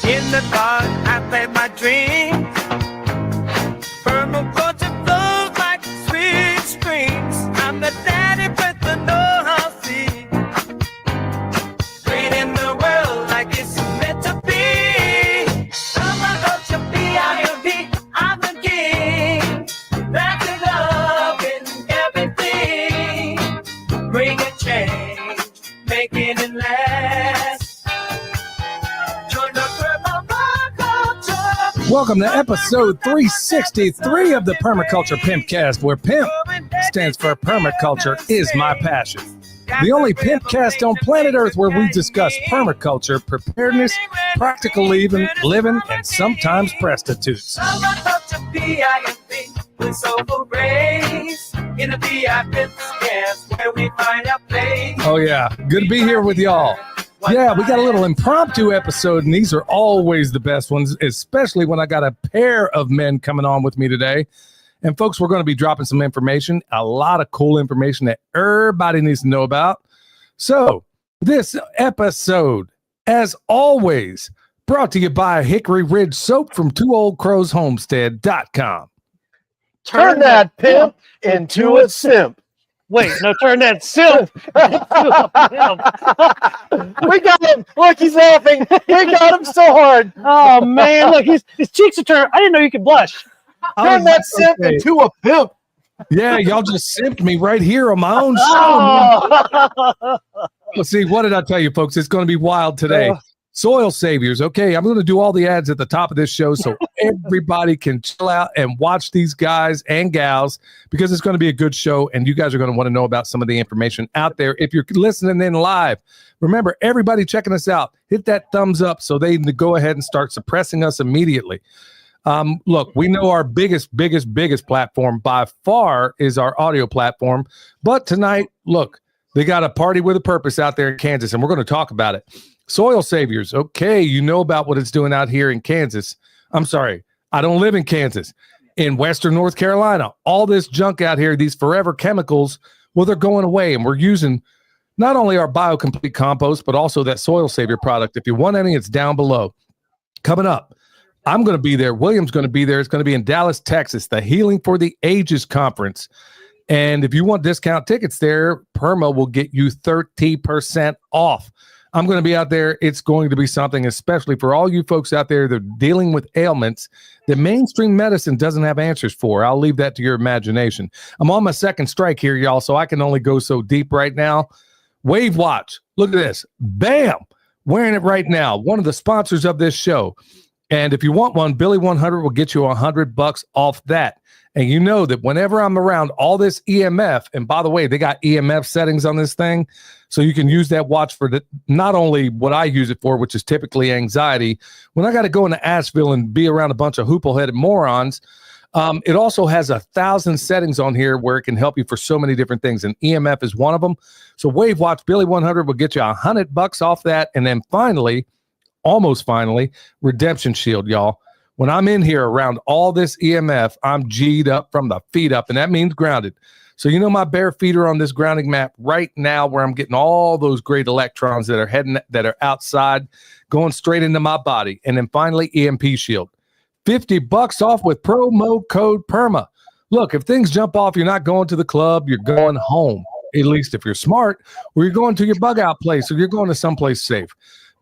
In the dark, I play my dreams. Permaculture flows like sweet streams. I'm the daddy with the know-how seed. Green in the world like it's meant to be. Permaculture, P-I-M-P, I'm the king. That's the love in everything. Bring a change, making it last. Welcome to episode 363 of the Permaculture Pimpcast, where PIMP stands for Permaculture is my passion. The only Pimpcast on planet Earth where we discuss permaculture, preparedness, practical living, and sometimes prostitutes. Permaculture, P-I-M-P, with soulful rays. In the Pimpcast, where we find our place. Oh yeah, good to be here with y'all. Yeah, we got a little impromptu episode, and these are always the best ones, especially when I got a pair of men coming on with me today. And folks, we're going to be dropping some information, a lot of cool information that everybody needs to know about. So this episode, as always, brought to you by Hickory Ridge Soap from TwoOldCrowsHomestead.com. Turn that pimp into a simp. Wait, no, turn that simp. We got him. Look, he's laughing. We got him so hard. Oh, man. Look, his cheeks are turned. I didn't know you could blush. Turn that simp into a pimp. Yeah, y'all just simped me right here on my own show. Well, see, what did I tell you, folks? It's going to be wild today. Soil Saviors. Okay, I'm going to do all the ads at the top of this show so everybody can chill out and watch these guys and gals, because it's going to be a good show, and you guys are going to want to know about some of the information out there. If you're listening in live, remember, everybody checking us out, hit that thumbs up so they go ahead and start suppressing us immediately. Look, we know our biggest platform by far is our audio platform, but tonight, look, they got a party with a purpose out there in Kansas, and we're going to talk about it. Soil Saviors. Okay, you know about what it's doing out here in Kansas. I'm sorry, I don't live in Kansas. In Western North Carolina, all this junk out here, these forever chemicals, well, they're going away, and we're using not only our BioComplete compost, but also that Soil Savior product. If you want any, it's down below. Coming up, I'm going to be there. William's going to be there. It's going to be in Dallas, Texas, the Healing for the Ages Conference. And if you want discount tickets there, Perma will get you 30% off. I'm going to be out there. It's going to be something, especially for all you folks out there that are dealing with ailments that mainstream medicine doesn't have answers for. I'll leave that to your imagination. I'm on my second strike here, y'all, so I can only go so deep right now. Wave Watch. Look at this. Bam! Wearing it right now. One of the sponsors of this show. And if you want one, Billy 100 will get you $100 off that. And you know that whenever I'm around all this EMF, and by the way, they got EMF settings on this thing, so you can use that watch for not only what I use it for, which is typically anxiety. When I got to go into Asheville and be around a bunch of hoople-headed morons, it also has 1,000 settings on here where it can help you for so many different things, and EMF is one of them. So Wave Watch, Billy 100 will get you $100 off that. And then finally, almost finally, Redemption Shield, y'all. When I'm in here around all this EMF, I'm G'd up from the feet up, and that means grounded. So you know my bare feet are on this grounding map right now, where I'm getting all those great electrons that are outside, going straight into my body. And then finally, EMP Shield. $50 off with promo code PERMA. Look, if things jump off, you're not going to the club, you're going home. At least if you're smart, or you're going to your bug out place, or you're going to someplace safe.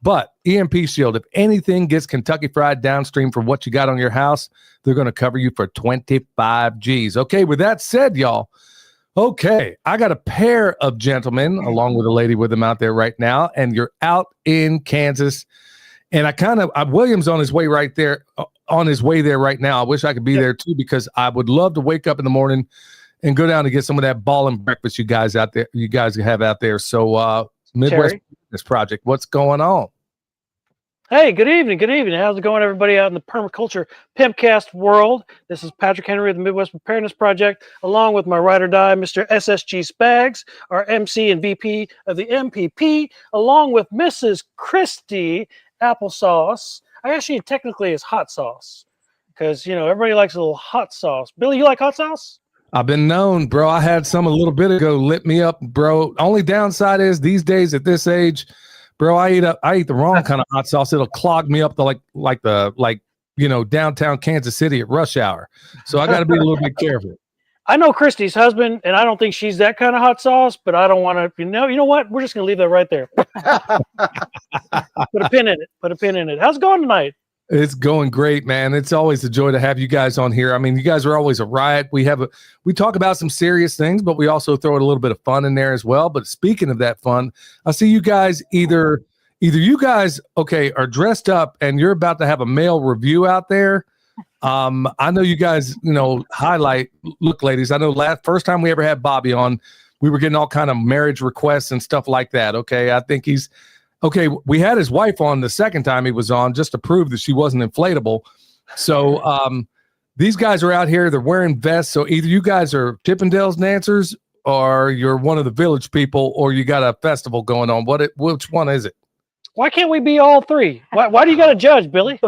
But EMP Shield, if anything gets Kentucky Fried downstream for what you got on your house, they're going to cover you for 25 G's. Okay, with that said, y'all, okay, I got a pair of gentlemen, along with a lady with them out there right now, and you're out in Kansas. And William's on his way right there, there right now. I wish I could be there too, because I would love to wake up in the morning and go down and get some of that ballin' breakfast you guys have out there. So, Midwest Preparedness Project, what's going on? Hey, good evening. Good evening. How's it going, everybody out in the permaculture pimpcast world? This is Patrick Henry of the Midwest Preparedness Project, along with my ride or die, Mr. SSG Spags, our MC and VP of the MPP, along with Mrs. Christy Applesauce. I actually technically is hot sauce, because, everybody likes a little hot sauce. Billy, you like hot sauce? I've been known, bro. I had some a little bit ago, lit me up, bro. Only downside is these days at this age, bro, I eat the wrong kind of hot sauce. It'll clog me up to like downtown Kansas City at rush hour. So I got to be a little bit careful. I know Christy's husband, and I don't think she's that kind of hot sauce, but I don't want to, you know what? We're just going to leave that right there. Put a pin in it. Put a pin in it. How's it going tonight? It's going great, man. It's always a joy to have you guys on here. I mean, you guys are always a riot. We talk about some serious things, but we also throw a little bit of fun in there as well. But speaking of that fun, I see you guys either you guys, are dressed up and you're about to have a male review out there. I know you guys, highlight. Look, ladies, I know first time we ever had Bobby on, we were getting all kind of marriage requests and stuff like that. Okay, I think we had his wife on the second time he was on just to prove that she wasn't inflatable. So these guys are out here, they're wearing vests. So either you guys are Chippendales dancers or you're one of the village people or you got a festival going on. Which one is it? Why can't we be all three? Why do you got to judge, Billy?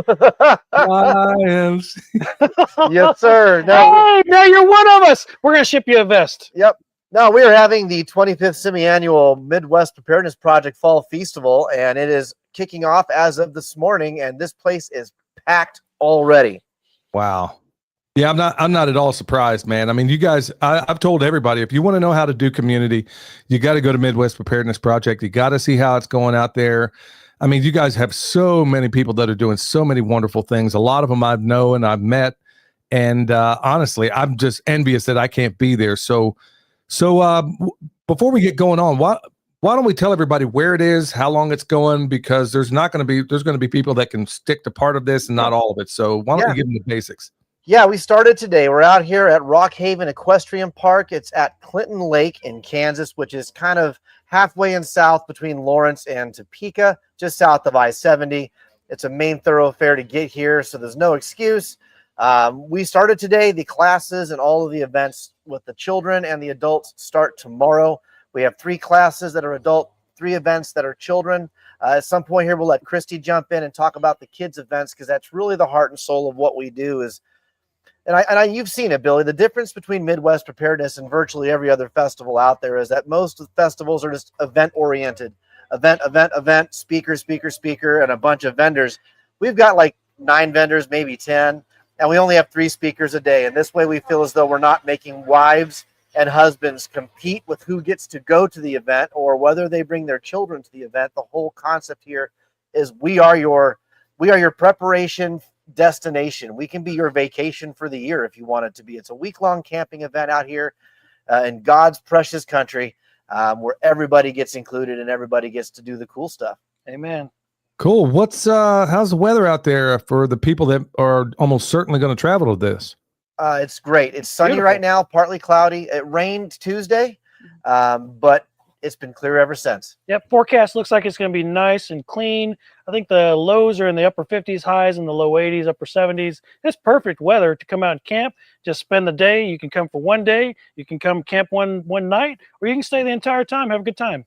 Lions. Yes, sir. Hey, now you're one of us. We're going to ship you a vest. Yep. No, we are having the 25th semi-annual Midwest Preparedness Project Fall Festival, and it is kicking off as of this morning, and this place is packed already. Wow. Yeah, I'm not at all surprised, man. I mean, you guys, I've told everybody, if you want to know how to do community, you got to go to Midwest Preparedness Project. You got to see how it's going out there. I mean, you guys have so many people that are doing so many wonderful things. A lot of them I've known and I've met. And honestly, I'm just envious that I can't be there. So before we get going on, why don't we tell everybody where it is, how long it's going? Because there's going to be people that can stick to part of this and not all of it. So why don't we give them the basics? Yeah, we started today. We're out here at Rock Haven Equestrian Park. It's at Clinton Lake in Kansas, which is kind of halfway in south between Lawrence and Topeka, just south of I-70. It's a main thoroughfare to get here, so there's no excuse. We started today. The classes and all of the events with the children and the adults start tomorrow. We have 3 classes that are adult, 3 events that are children. At some point here, we'll let Christy jump in and talk about the kids' events because that's really the heart and soul of what we do is. And you've seen it, Billy. The difference between Midwest Preparedness and virtually every other festival out there is that most of the festivals are just event-oriented. Event, speaker, and a bunch of vendors. We've got like 9 vendors, maybe 10, and we only have 3 speakers a day. And this way we feel as though we're not making wives and husbands compete with who gets to go to the event or whether they bring their children to the event. The whole concept here is we are your preparation destination. We can be your vacation for the year if you want it to be. It's a week-long camping event out here in God's precious country where everybody gets included and everybody gets to do the cool stuff. Amen. Cool. How's the weather out there for the people that are almost certainly going to travel to this? It's great. It's sunny Beautiful. right now, partly cloudy. It rained Tuesday, but it's been clear ever since. Yep, forecast looks like it's going to be nice and clean. I think the lows are in the upper 50s, highs in the low 80s, upper 70s. It's perfect weather to come out and camp. Just spend the day. You can come for one day. You can come camp one night, or you can stay the entire time, have a good time.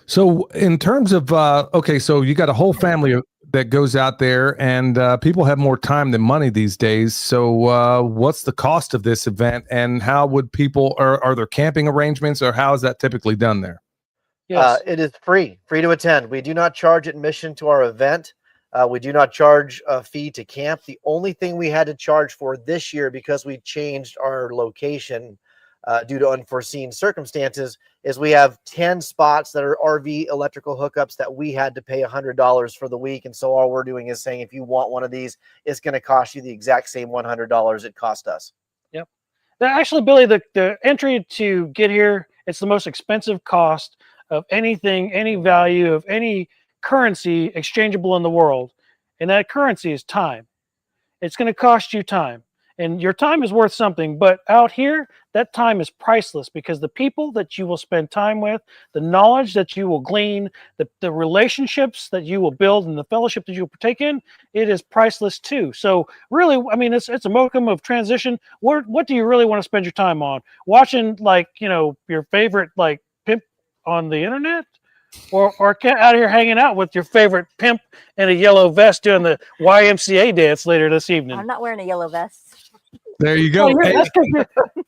So in terms of, so you got a whole family that goes out there and people have more time than money these days. So what's the cost of this event and how would people, are there camping arrangements or how is that typically done there? Yes. It is free to attend. We do not charge admission to our event. We do not charge a fee to camp. The only thing we had to charge for this year because we changed our location due to unforeseen circumstances is we have 10 spots that are RV electrical hookups that we had to pay $100 for the week. And so all we're doing is saying, if you want one of these, it's going to cost you the exact same $100 it cost us. Yep. Actually, Billy, the entry to get here, it's the most expensive cost of anything, any value of any currency exchangeable in the world. And that currency is time. It's going to cost you time. And your time is worth something, but out here, that time is priceless because the people that you will spend time with, the knowledge that you will glean, the relationships that you will build, and the fellowship that you will partake in, it is priceless too. So really, I mean, it's a modicum of transition. What do you really want to spend your time on? Watching your favorite pimp on the internet? Or out here hanging out with your favorite pimp in a yellow vest doing the YMCA dance later this evening? I'm not wearing a yellow vest. There you go.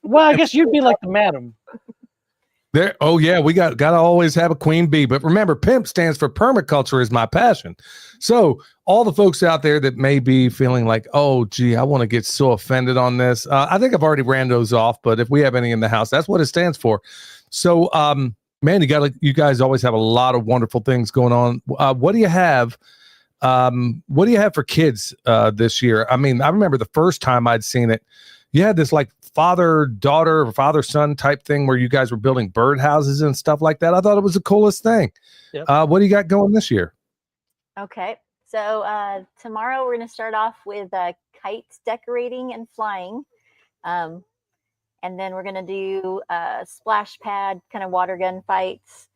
Well, I guess you'd be like the madam. There, oh yeah, we gotta always have a queen bee. But remember, PIMP stands for permaculture is my passion. So all the folks out there that may be feeling like, oh gee, I want to get so offended on this. I think I've already ran those off, but if we have any in the house, that's what it stands for. So man, you guys always have a lot of wonderful things going on. What do you have? What do you have for kids this year? I mean, I remember the first time I'd seen it, you had this like father-daughter or father-son type thing where you guys were building birdhouses and stuff like that. I thought it was the coolest thing. Yep. What do you got going this year? Okay. So tomorrow we're going to start off with kite decorating and flying. And then we're going to do splash pad kind of water gun fights,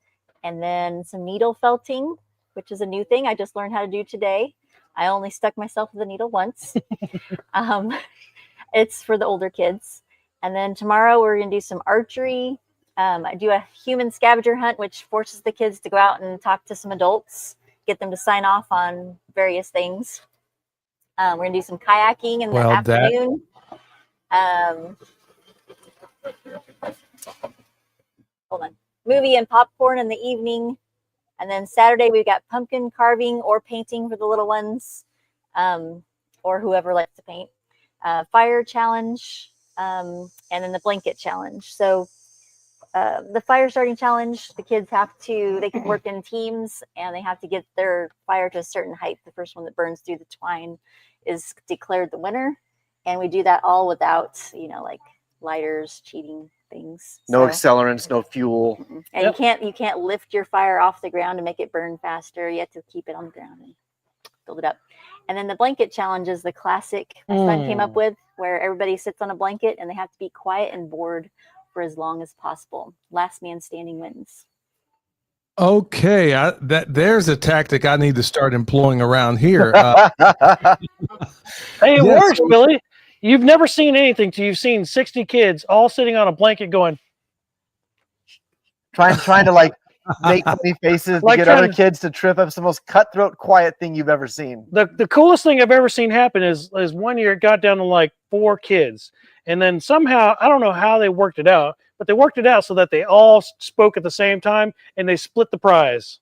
and then some needle felting, which is a new thing I just learned how to do today. I only stuck myself with a needle once. It's for the older kids. And then tomorrow we're going to do some archery. I do a human scavenger hunt, which forces the kids to go out and talk to some adults, get them to sign off on various things. We're going to do some kayaking in the afternoon. Hold on. Movie and popcorn in the evening. And then Saturday, we've got pumpkin carving or painting for the little ones, or whoever likes to paint. Fire challenge, and then the blanket challenge. So the fire starting challenge, the kids they can work in teams, and they have to get their fire to a certain height. The first one that burns through the twine is declared the winner. And we do that all without, like lighters, cheating things. No accelerants, no fuel. And you can't lift your fire off the ground to make it burn faster. You have to keep it on the ground and build it up. And then the blanket challenge is the classic my son came up with, where everybody sits on a blanket and they have to be quiet and bored for as long as possible. Last man standing wins. Okay, there's a tactic I need to start employing around here. Hey, it works, Billy. You've never seen anything till you've seen 60 kids all sitting on a blanket going. Trying to like make funny faces to get other kids to trip up. It's the most cutthroat, quiet thing you've ever seen. The coolest thing I've ever seen happen is one year it got down to like 4 kids. And then somehow, I don't know how they worked it out, but they worked it out so that they all spoke at the same time and they split the prize.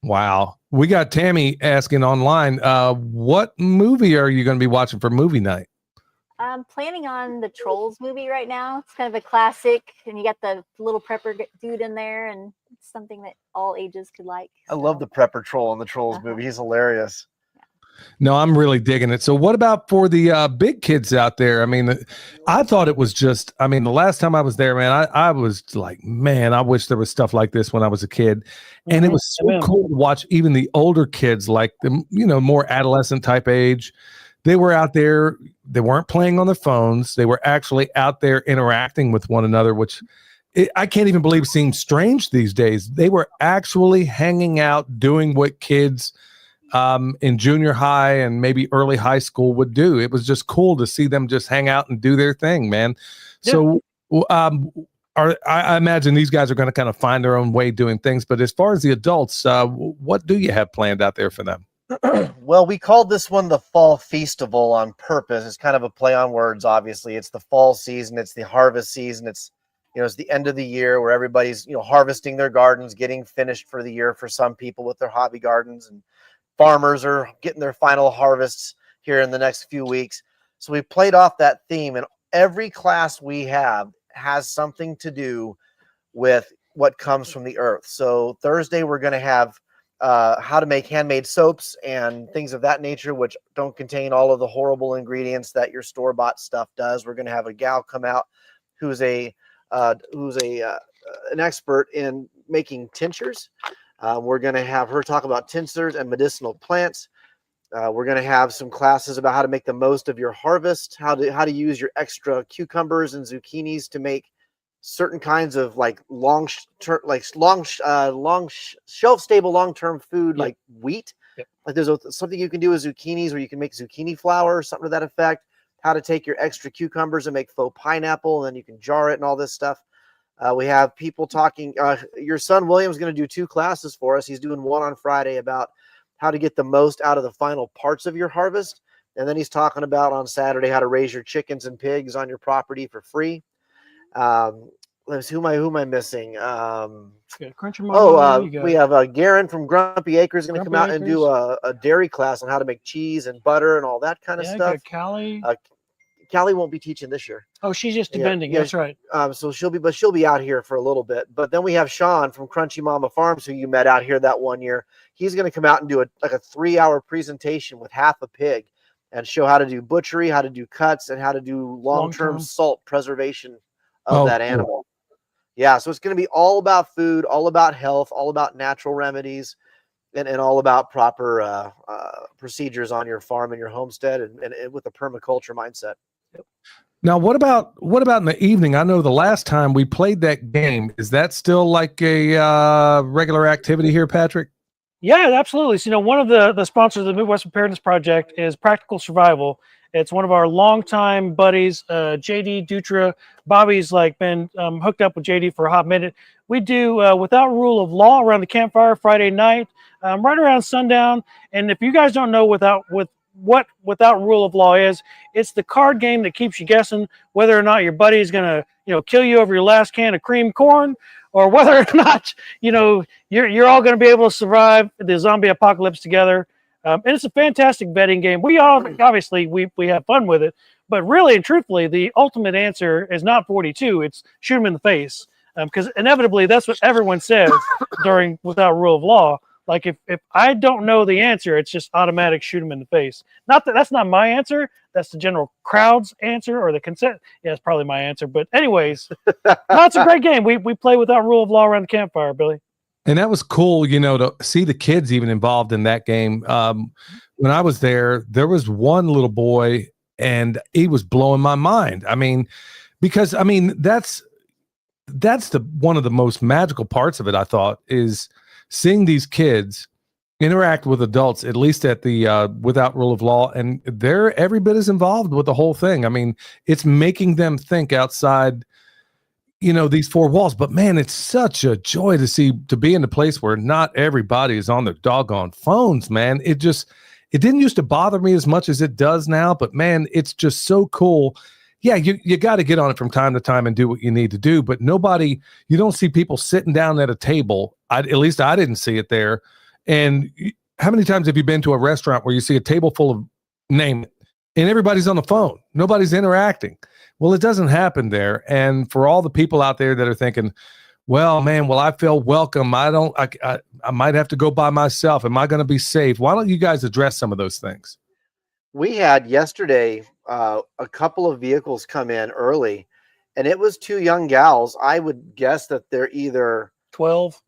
Wow. We got Tammy asking online, what movie are you going to be watching for movie night? I'm planning on the Trolls movie right now. It's kind of a classic, and you got the little prepper dude in there, and it's something that all ages could like. I love the prepper troll in the Trolls movie. He's hilarious. No, I'm really digging it. So what about for the big kids out there? I mean, I thought it was just, the last time I was there, man, I was like, man, I wish there was stuff like this when I was a kid. And it was so cool to watch even the older kids, like the, more adolescent type age. They were out there. They weren't playing on their phones. They were actually out there interacting with one another, which I can't even believe seems strange these days. They were actually hanging out, doing what kids in junior high and maybe early high school would do. It was just cool to see them just hang out and do their thing, man. Yeah. So I imagine these guys are going to kind of find their own way doing things. But as far as the adults, what do you have planned out there for them? Well, we called this one the Fall Festival on purpose. It's kind of a play on words, obviously. It's the fall season. It's the harvest season. It's, it's the end of the year where everybody's, harvesting their gardens, getting finished for the year for some people with their hobby gardens, and farmers are getting their final harvests here in the next few weeks. So we played off that theme, and every class we have has something to do with what comes from the earth. So Thursday, we're going to have how to make handmade soaps and things of that nature, which don't contain all of the horrible ingredients that your store-bought stuff does. We're going to have a gal come out who's an expert in making tinctures. We're going to have her talk about tinctures and medicinal plants. We're going to have some classes about how to make the most of your harvest, how to use your extra cucumbers and zucchinis to make certain kinds of like long shelf-stable, long-term food, like wheat. Yep. Like there's something you can do with zucchinis where you can make zucchini flour or something to that effect. How to take your extra cucumbers and make faux pineapple, and then you can jar it and all this stuff. We have people talking. Your son William's going to do 2 classes for us. He's doing one on Friday about how to get the most out of the final parts of your harvest. And then he's talking about on Saturday how to raise your chickens and pigs on your property for free. let's who am I missing? You got Crunchy Mama. You got We have Garen from Grumpy Acres going to come Grumpy out and do a dairy class on how to make cheese and butter and all that kind of yeah, you stuff. got Callie. Callie won't be teaching this year. Oh, she's just Yeah, defending. yeah, That's right. So she'll be out here for a little bit. But then we have Sean from Crunchy Mama Farms, who you met out here that one year. He's going to come out and do a 3-hour presentation with half a pig and show how to do butchery, how to do cuts, and how to do long-term salt preservation of that animal. Yeah, so it's going to be all about food, all about health, all about natural remedies, and all about proper procedures on your farm and your homestead, and with a permaculture mindset. Now, what about in the evening? I know the last time we played that game, is that still like a regular activity here, Patrick? Yeah, absolutely. So, one of the sponsors of the Midwest Preparedness Project is Practical Survival. It's one of our longtime buddies, JD Dutra. Bobby's been hooked up with JD for a hot minute. We do Without Rule of Law around the campfire Friday night, right around sundown. And if you guys don't know what Without Rule of Law is, it's the card game that keeps you guessing whether or not your buddy is going to kill you over your last can of cream corn, or whether or not you're all going to be able to survive the zombie apocalypse together. And it's a fantastic betting game. We all obviously we have fun with it, but really and truthfully, the ultimate answer is not 42. It's shoot them in the face, because inevitably that's what everyone says during Without Rule of Law. Like if I don't know the answer, it's just automatic shoot them in the face. Not that's not my answer. That's the general crowd's answer, or the consent. Yeah, it's probably my answer. But anyways, it's a great game. We play Without Rule of Law around the campfire, Billy. And that was cool, to see the kids even involved in that game. When I was there was one little boy, and he was blowing my mind. I mean, because that's one of the most magical parts of it, I thought, is seeing these kids interact with adults, at least at the Without Rule of Law, and they're every bit as involved with the whole thing. I mean, it's making them think outside these four walls. But man, it's such a joy to be in a place where not everybody is on their doggone phones, man. It didn't used to bother me as much as it does now, but man, it's just so cool. Yeah, you got to get on it from time to time and do what you need to do, but you don't see people sitting down at a table. At least I didn't see it there. And how many times have you been to a restaurant where you see a table full of name it, and everybody's on the phone? Nobody's interacting. Well, it doesn't happen there. And for all the people out there that are thinking, well, man, I feel welcome. I might have to go by myself. Am I going to be safe? Why don't you guys address some of those things? We had yesterday a couple of vehicles come in early, and it was 2 young gals. I would guess that they're either 12.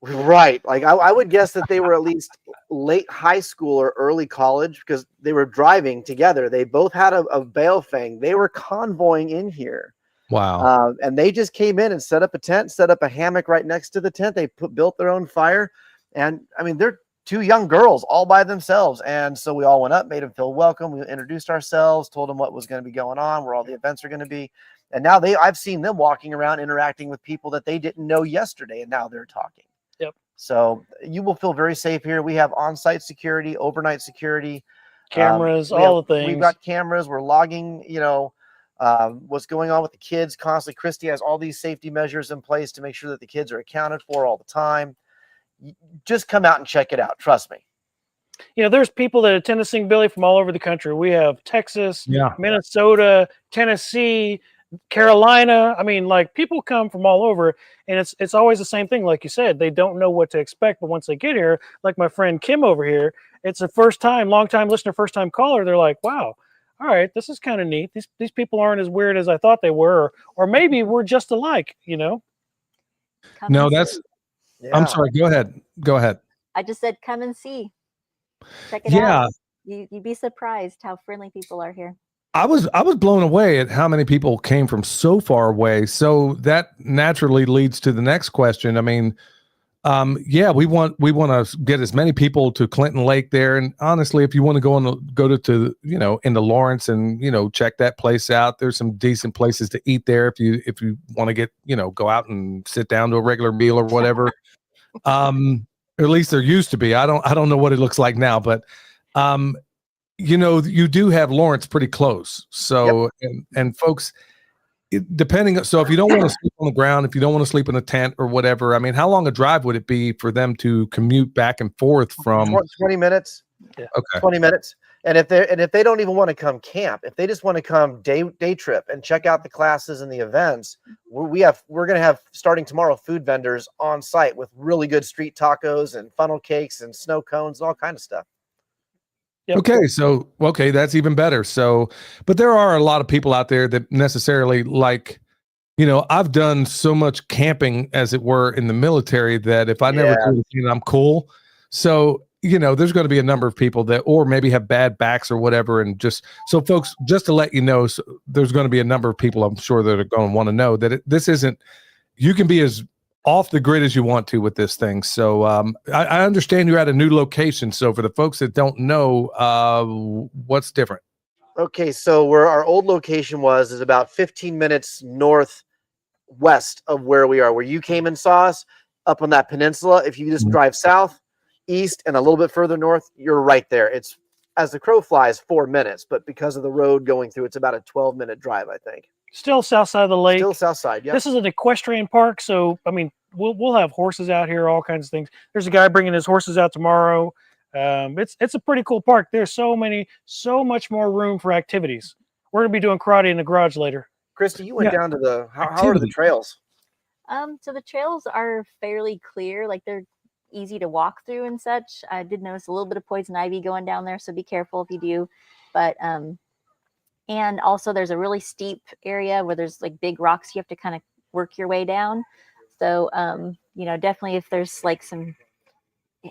Right. Like I would guess that they were at least late high school or early college, because they were driving together. They both had a Baofeng. They were convoying in here. Wow. And they just came in and set up a tent, set up a hammock right next to the tent. They built their own fire. And I mean, they're 2 young girls all by themselves. And so we all went up, made them feel welcome. We introduced ourselves, told them what was going to be going on, where all the events are going to be. And now I've seen them walking around interacting with people that they didn't know yesterday. And now they're talking. Yep. So you will feel very safe here. We have on-site security, overnight security, cameras, all the things. We've got cameras. We're logging, what's going on with the kids constantly. Christy has all these safety measures in place to make sure that the kids are accounted for all the time. Just come out and check it out. Trust me. There's people that attend this thing, Billy, from all over the country. We have Texas, Minnesota, Tennessee, Carolina. I mean, people come from all over, and it's always the same thing. Like you said, they don't know what to expect, but once they get here, like my friend Kim over here, it's a long time listener, first time caller. They're like, wow, all right, this is kind of neat. These people aren't as weird as I thought they were, or maybe we're just alike, No, that's, yeah. I'm sorry. Go ahead. I just said, come and see. Check it out. You'd be surprised how friendly people are here. I was blown away at how many people came from so far away. So that naturally leads to the next question. I mean, we want to get as many people to Clinton Lake there. And honestly, if you want to go to into Lawrence and check that place out, there's some decent places to eat there if you want to get go out and sit down to a regular meal or whatever. Or at least there used to be. I don't know what it looks like now, but you do have Lawrence pretty close. So, yep. and folks, depending. So if you don't want to sleep on the ground, if you don't want to sleep in a tent or whatever, I mean, how long a drive would it be for them to commute back and forth from? 20 minutes. Yeah. Okay. 20 minutes. And if they don't even want to come camp, if they just want to come day trip and check out the classes and the events, we're going to have, starting tomorrow, food vendors on site with really good street tacos and funnel cakes and snow cones and all kind of stuff. Yep. Okay, so that's even better. So, but there are a lot of people out there that necessarily like, I've done so much camping, as it were, in the military that if I never do it, I'm cool. So, there's going to be a number of people that, or maybe have bad backs or whatever. And just so folks, just to let you know, so there's going to be a number of people, I'm sure, that are going to want to know that this isn't, you can be as off the grid as you want to with this thing. So I understand you're at a new location. So for the folks that don't know, what's different? Okay, so where our old location is about 15 minutes northwest of where we are, where you came and saw us up on that peninsula. If you just drive south, east, and a little bit further north, you're right there. It's, as the crow flies, 4 minutes, but because of the road going through, it's about a 12-minute drive, I think. Still south side of the lake. Still south side, yeah. This is an equestrian park, so I mean, we'll have horses out here, all kinds of things. There's a guy bringing his horses out tomorrow. It's a pretty cool park. There's so much more room for activities. We're gonna be doing karate in the garage later. Christy, you went down to how are the trails? So the trails are fairly clear, like they're easy to walk through and such. I did notice a little bit of poison ivy going down there, so be careful if you do. But and also there's a really steep area where there's like big rocks you have to kind of work your way down. So definitely if there's like some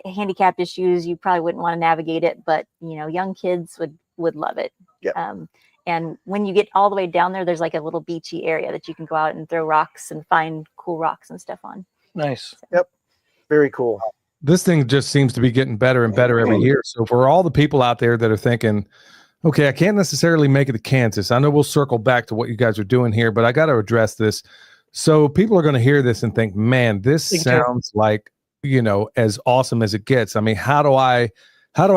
handicapped issues, you probably wouldn't want to navigate it, but young kids would love it. Yeah. And when you get all the way down there, there's like a little beachy area that you can go out and throw rocks and find cool rocks and stuff on. Nice. Yep. Very cool. This thing just seems to be getting better and better every year. So for all the people out there that are thinking, okay, I can't necessarily make it to Kansas, I know we'll circle back to what you guys are doing here, but I got to address this. So people are going to hear this and think, man, this sounds like, as awesome as it gets. I mean, how do I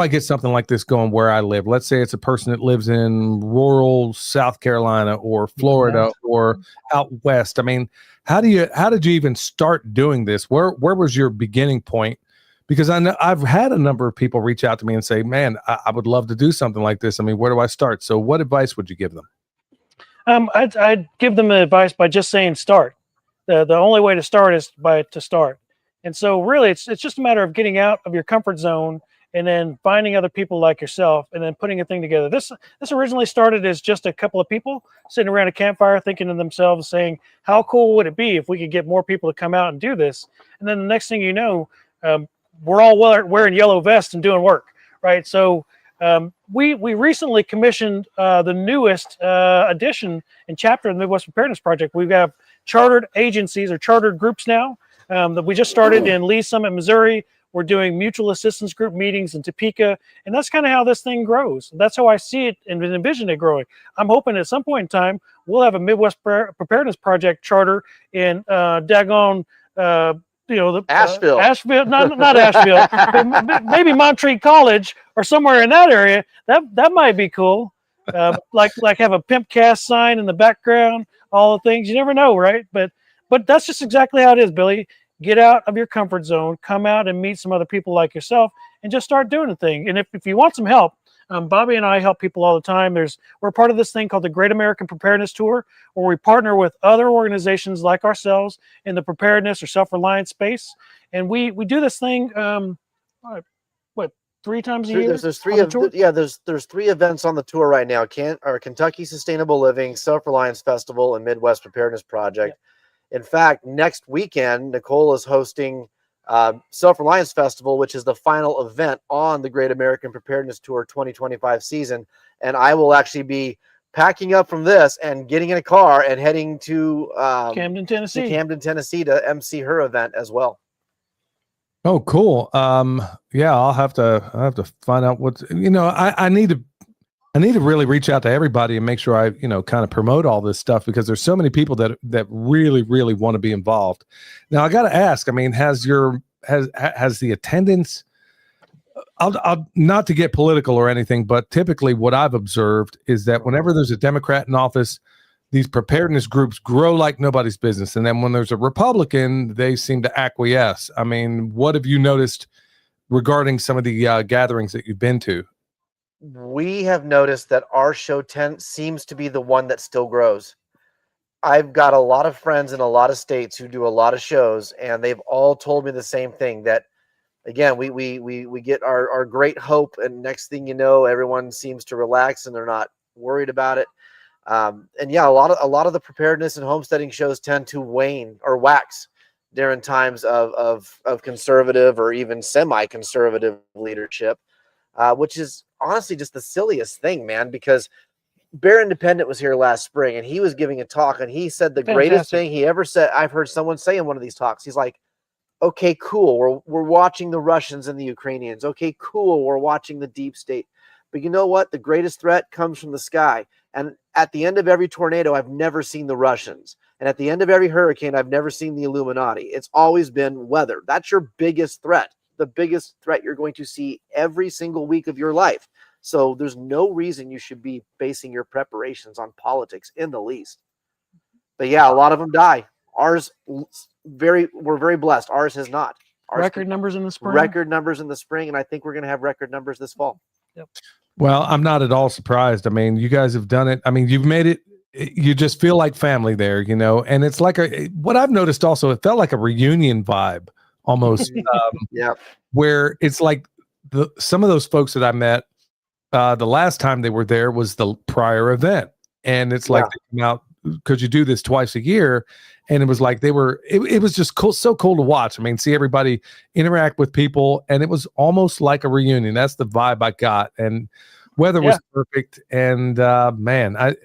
get something like this going where I live? Let's say it's a person that lives in rural South Carolina or Florida or out west. I mean, how did you even start doing this? Where was your beginning point? Because I know I've had a number of people reach out to me and say, man, I would love to do something like this. I mean, where do I start? So what advice would you give them? I'd give them advice by just saying start. The only way to start is to start. And so really it's just a matter of getting out of your comfort zone and then finding other people like yourself and then putting a thing together. This originally started as just a couple of people sitting around a campfire thinking to themselves, saying, how cool would it be if we could get more people to come out and do this? And then the next thing you know, we're all wearing yellow vests and doing work, right? So we recently commissioned the newest edition and chapter of the Midwest Preparedness Project. We've got chartered agencies or chartered groups now that we just started in Lee Summit, Missouri. We're doing mutual assistance group meetings in Topeka, and that's kind of how this thing grows. That's how I see it and envision it growing. I'm hoping at some point in time we'll have a Midwest Preparedness Project charter in Daggone. Asheville, not Asheville, but maybe Montreat College or somewhere in that area. That might be cool. Like have a pimp cast sign in the background, all the things. You never know, right? But that's just exactly how it is, Billy. Get out of your comfort zone, come out and meet some other people like yourself, and just start doing the thing. And if you want some help, Bobby and I help people all the time. We're part of this thing called the Great American Preparedness Tour, where we partner with other organizations like ourselves in the preparedness or self-reliance space. And we do this thing, 3 times a year? There's three events on the tour right now. Kentucky Sustainable Living, Self-Reliance Festival, and Midwest Preparedness Project. Yep. In fact, next weekend, Nicole is hosting Self-Reliance Festival, which is the final event on the Great American Preparedness Tour 2025 season. And I will actually be packing up from this and getting in a car and heading to Camden, Tennessee. To MC her event as well. Oh, cool. Yeah, I'll have to find out what's, I need to really reach out to everybody and make sure I, kind of promote all this stuff, because there's so many people that really, really want to be involved. Now I got to ask, I mean, has the attendance, I'll not to get political or anything, but typically what I've observed is that whenever there's a Democrat in office, these preparedness groups grow like nobody's business. And then when there's a Republican, they seem to acquiesce. I mean, what have you noticed regarding some of the gatherings that you've been to? We have noticed that our show tent seems to be the one that still grows. I've got a lot of friends in a lot of states who do a lot of shows, and they've all told me the same thing, that again, we get our great hope, and next thing you know, everyone seems to relax and they're not worried about it. And yeah, a lot of the preparedness and homesteading shows tend to wane or wax during times of conservative or even semi-conservative leadership, which is honestly just the silliest thing, man, because Bear Independent was here last spring and he was giving a talk, and he said the greatest thing he ever said. I've heard someone say in one of these talks, he's like, okay, cool, we're watching the Russians and the Ukrainians. Okay, cool, we're watching the deep state. But you know what? The greatest threat comes from the sky. And at the end of every tornado, I've never seen the Russians. And at the end of every hurricane, I've never seen the Illuminati. It's always been weather. That's your biggest threat. The biggest threat you're going to see every single week of your life. So there's no reason you should be basing your preparations on politics in the least. But yeah, a lot of them die. Ours, we're very blessed. Ours has not. Record numbers in the spring. Record numbers in the spring, and I think we're going to have record numbers this fall. Yep. Well, I'm not at all surprised. I mean, you guys have done it. I mean, you've made it. You just feel like family there, you know. And it's like what I've noticed also. It felt like a reunion vibe almost. Yeah. Where it's like some of those folks that I met the last time they were there was the prior event, and it's like they come out because you do this twice a year, and it was like they were. It was just cool, so cool to watch. I mean, see everybody interact with people, and it was almost like a reunion. That's the vibe I got, and weather was perfect. And man,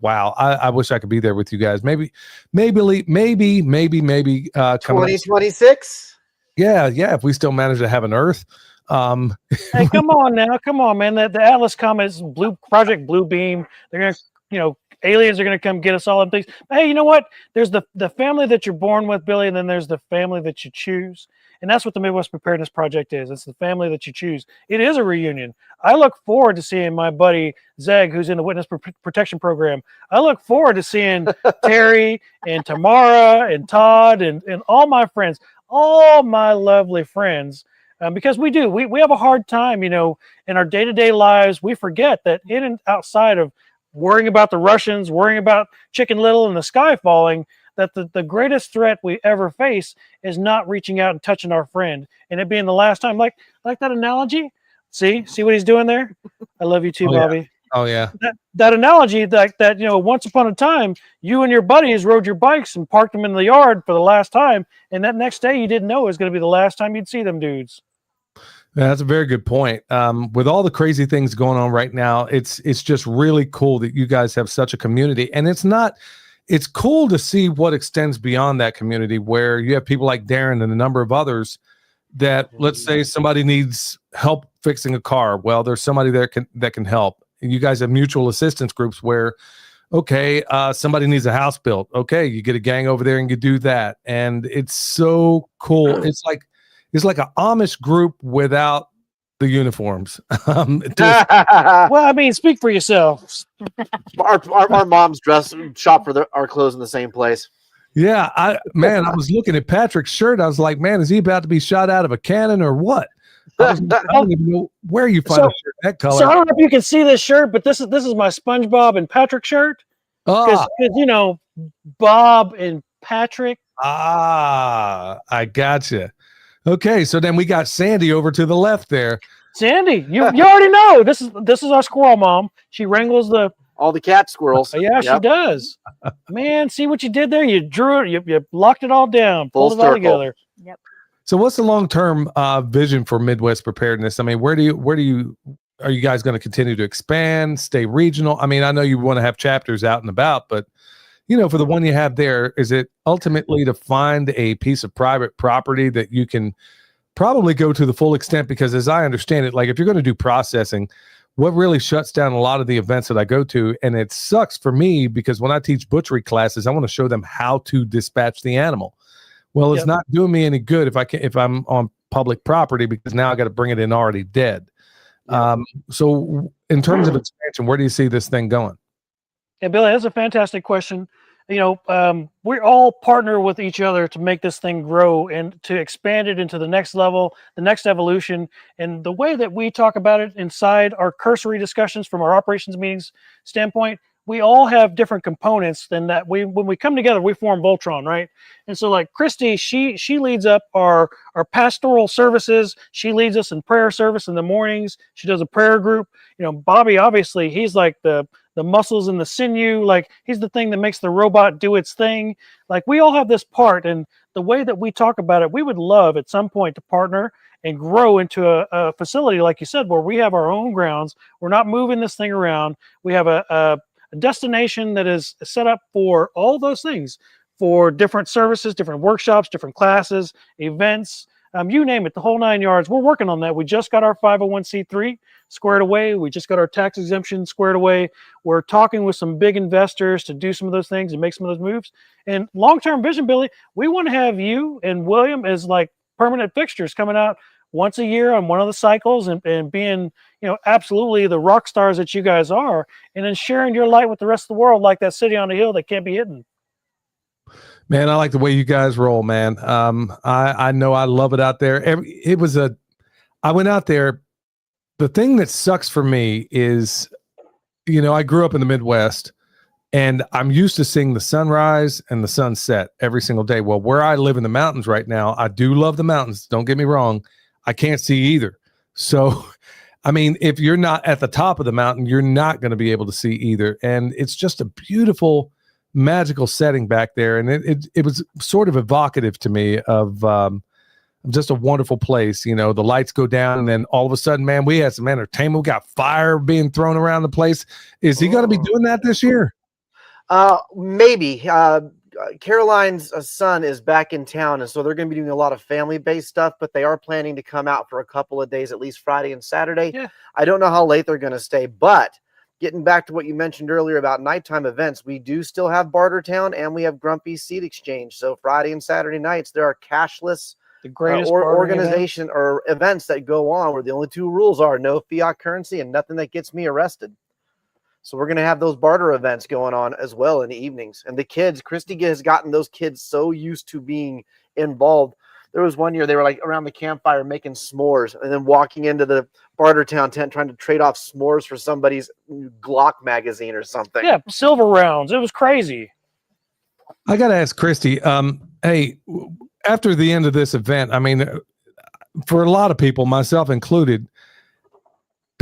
wow, I wish I could be there with you guys. Maybe 2026. Yeah. If we still manage to have an Earth. Hey, come on now, come on, man. The Atlas Comets, Project Blue Beam. They're gonna, aliens are gonna come get us all and things. But hey, you know what? There's the family that you're born with, Billy, and then there's the family that you choose. And that's what the Midwest Preparedness Project is. It's the family that you choose. It is a reunion. I look forward to seeing my buddy Zeg, who's in the Witness Protection Program. I look forward to seeing Terry and Tamara and Todd and all my friends, all my lovely friends. Because we have a hard time, in our day-to-day lives. We forget that in and outside of worrying about the Russians, worrying about Chicken Little and the sky falling, that the greatest threat we ever face is not reaching out and touching our friend, and it being the last time. Like that analogy. See what he's doing there? I love you too, Bobby. Oh yeah. That analogy, that once upon a time, you and your buddies rode your bikes and parked them in the yard for the last time, and that next day you didn't know it was going to be the last time you'd see them dudes. Yeah, that's a very good point. With all the crazy things going on right now, it's just really cool that you guys have such a community, and it's cool to see what extends beyond that community, where you have people like Darren and a number of others that, let's say somebody needs help fixing a car. Well, there's somebody there that can help. You guys have mutual assistance groups where, okay, somebody needs a house built. Okay, you get a gang over there and you do that, and it's so cool. It's like an Amish group without the uniforms. Well, I mean, speak for yourself. Our moms shop for our clothes in the same place. Yeah, I was looking at Patrick's shirt. I was like, man, is he about to be shot out of a cannon or what? I don't even know where you find a shirt that color. So I don't know if you can see this shirt, but this is my SpongeBob and Patrick shirt. Because Bob and Patrick. I gotcha. Okay, so then we got Sandy over to the left there. Sandy, you already know this is our squirrel mom. She wrangles all the cat squirrels. Yeah, she does. Man, see what you did there? You drew it. You locked it all down, pulled it all together. Yep. So, what's the long-term vision for Midwest Preparedness? I mean, are you guys going to continue to expand, stay regional? I mean, I know you want to have chapters out and about, but for the one you have there, is it ultimately to find a piece of private property that you can probably go to the full extent? Because as I understand it, like if you're going to do processing, what really shuts down a lot of the events that I go to, and it sucks for me because when I teach butchery classes, I want to show them how to dispatch the animal. Well, it's not doing me any good if I'm on public property, because now I got to bring it in already dead. So in terms of expansion, where do you see this thing going? Yeah, Billy, that's a fantastic question. We all partner with each other to make this thing grow and to expand it into the next level, the next evolution. And the way that we talk about it inside our cursory discussions from our operations meetings standpoint, we all have different components. Then that when we come together, we form Voltron, right? And so, like Christy, she leads up our pastoral services. She leads us in prayer service in the mornings. She does a prayer group. Bobby, obviously, he's like the muscles and the sinew, like he's the thing that makes the robot do its thing. Like we all have this part, and the way that we talk about it, we would love at some point to partner and grow into a facility, like you said, where we have our own grounds. We're not moving this thing around. We have a destination that is set up for all those things, for different services, different workshops, different classes, events, you name it, the whole 9 yards. We're working on that. We just got our 501c3 squared away. We just got our tax exemption squared away. We're talking with some big investors to do some of those things and make some of those moves. And long-term vision, Billy, we want to have you and William as like permanent fixtures coming out once a year on one of the cycles and being, absolutely the rock stars that you guys are, and then sharing your light with the rest of the world like that city on the hill that can't be hidden. Man, I like the way you guys roll, man. I know I love it out there. I went out there. The thing that sucks for me is, I grew up in the Midwest and I'm used to seeing the sunrise and the sunset every single day. Well, where I live in the mountains right now, I do love the mountains. Don't get me wrong. I can't see either. So, I mean, if you're not at the top of the mountain, you're not going to be able to see either. And it's just a beautiful, magical setting back there, and it was sort of evocative to me of just a wonderful place. The lights go down, and then all of a sudden, man, we had some entertainment. We got fire being thrown around the place. Is he going to be doing that this year? Maybe. Caroline's son is back in town, and so they're going to be doing a lot of family-based stuff, but they are planning to come out for a couple of days, at least Friday and Saturday. Yeah. I don't know how late they're going to stay, but getting back to what you mentioned earlier about nighttime events, we do still have Bartertown and we have Grumpy Seed Exchange. So Friday and Saturday nights, there are cashless The greatest organization or events that go on where the only two rules are no fiat currency and nothing that gets me arrested. So we're going to have those barter events going on as well in the evenings. And the kids, Christy has gotten those kids so used to being involved. There was one year they were like around the campfire making s'mores and then walking into the Bartertown tent trying to trade off s'mores for somebody's Glock magazine or something. Yeah, silver rounds. It was crazy. I got to ask Christy, hey, after the end of this event, I mean, for a lot of people, myself included,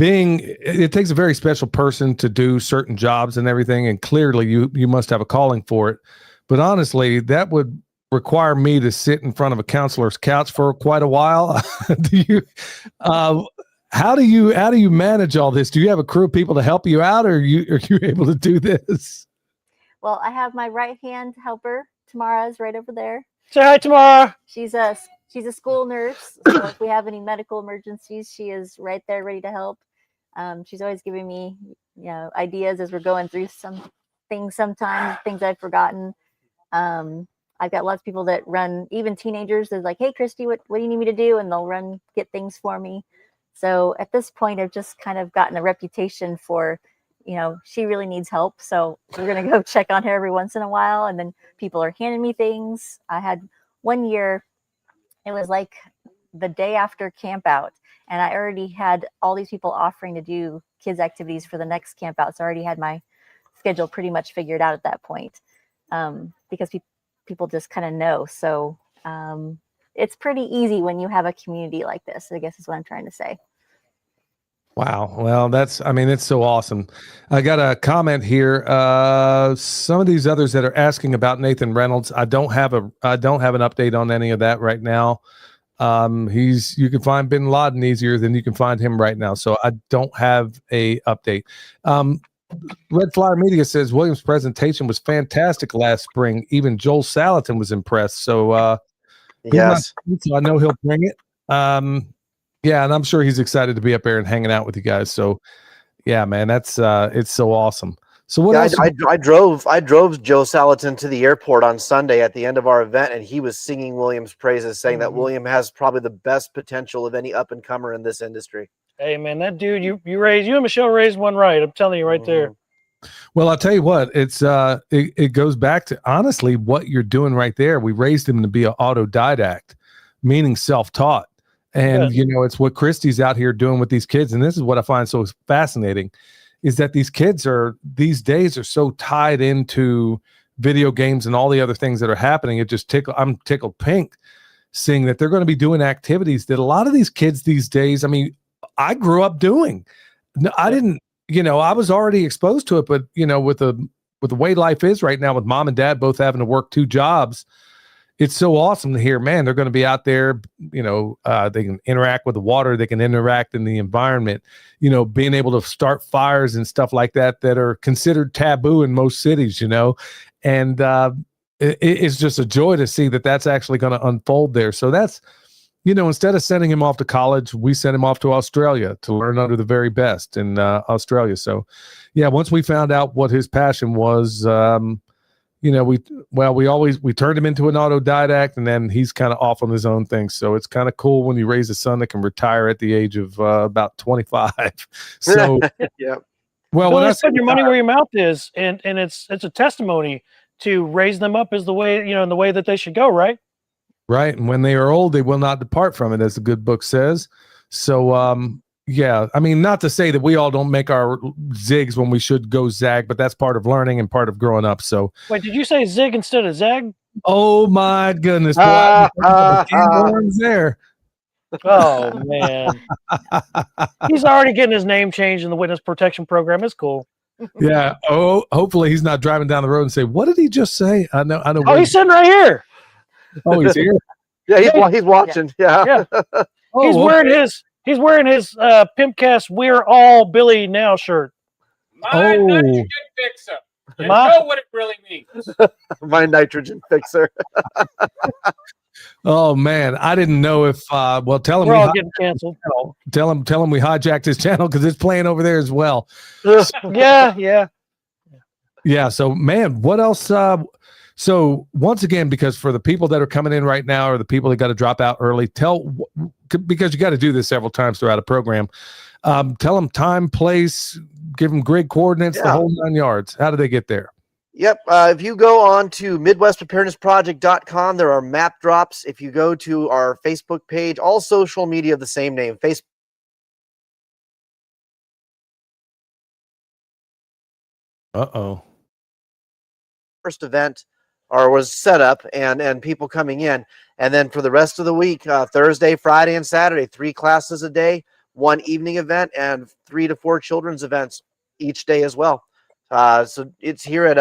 it takes a very special person to do certain jobs and everything, and clearly you must have a calling for it. But honestly, that would require me to sit in front of a counselor's couch for quite a while. How do you manage all this? Do you have a crew of people to help you out, or are you able to do this? Well, I have my right hand helper. Tamara's right over there. Say hi, Tamara. She's a school nurse. So if we have any medical emergencies, she is right there ready to help. She's always giving me, ideas as we're going through some things sometimes, things I've forgotten. I've got lots of people that run, even teenagers. They're like, hey, Christy, what do you need me to do? And they'll get things for me. So at this point, I've just kind of gotten a reputation for, she really needs help. So we're going to go check on her every once in a while. And then people are handing me things. I had one year, it was like the day after camp out. And I already had all these people offering to do kids activities for the next camp out. So I already had my schedule pretty much figured out at that point, because people just kind of know. So it's pretty easy when you have a community like this, I guess is what I'm trying to say. Wow. Well, it's so awesome. I got a comment here. Some of these others that are asking about Nathan Reynolds, I don't have an update on any of that right now. You can find Bin Laden easier than you can find him right now. So I don't have a update. Red Flyer Media says William's presentation was fantastic last spring. Even Joel Salatin was impressed. So, yes, so I know he'll bring it. Yeah, and I'm sure he's excited to be up there and hanging out with you guys. So, yeah, man, that's it's so awesome. So what else? I drove Joe Salatin to the airport on Sunday at the end of our event, and he was singing William's praises, saying that William has probably the best potential of any up and comer in this industry. Hey man, that dude, you and Michelle raised one right. I'm telling you right there. Well, I'll tell you what, it goes back to honestly what you're doing right there. We raised him to be an autodidact, meaning self-taught. And Good. it's what Christy's out here doing with these kids. And this is what I find so fascinating is that these kids these days are so tied into video games and all the other things that are happening. It just I'm tickled pink seeing that they're going to be doing activities that a lot of these kids these days, I mean, I grew up doing. No, I didn't, I was already exposed to it, but with the way life is right now with mom and dad both having to work 2 jobs, it's so awesome to hear, man, they're going to be out there, they can interact with the water, they can interact in the environment, being able to start fires and stuff like that are considered taboo in most cities, and it's just a joy to see that that's actually going to unfold there. So that's, instead of sending him off to college, we sent him off to Australia to learn under the very best in Australia. So, yeah, once we found out what his passion was, we turned him into an autodidact, and then he's kind of off on his own thing. So it's kind of cool when you raise a son that can retire at the age of about 25. So, yeah. Well, Well, when I that's putting your money where your mouth is, and it's a testimony to raise them up as the way in the way that they should go, right? Right. And when they are old, they will not depart from it, as the good book says. So, yeah, I mean, not to say that we all don't make our zigs when we should go zag, but that's part of learning and part of growing up. So, Wait, did you say zig instead of zag? oh my goodness, boy, there. Oh man, he's already getting his name changed in the witness protection program. It's cool. Yeah. Oh, hopefully he's not driving down the road and say, "What did he just say?" I know. Oh, he's sitting right here. Oh, he's here. Yeah, he's watching. Yeah. Oh, He's wearing his Pimpcast "We're All Billy Now" shirt. My nitrogen fixer. You know what it really means. My nitrogen fixer. Oh man, I didn't know if. Well, tell him We're all getting canceled. Tell him we hijacked his channel because it's playing over there as well. Yeah. Yeah. So, man, what else? So, once again, because for the people that are coming in right now, or the people that got to drop out early, because you got to do this several times throughout a program. Tell them time, place, give them grid coordinates, the whole 9 yards. How do they get there? Yep. If you go on to MidwestPreparednessProject.com, there are map drops. If you go to our Facebook page, all social media of the same name, Facebook. Uh-oh. First event was set up and people coming in. And then for the rest of the week, Thursday, Friday, and Saturday, 3 classes a day, 1 evening event, and 3 to 4 children's events each day as well. So it's here at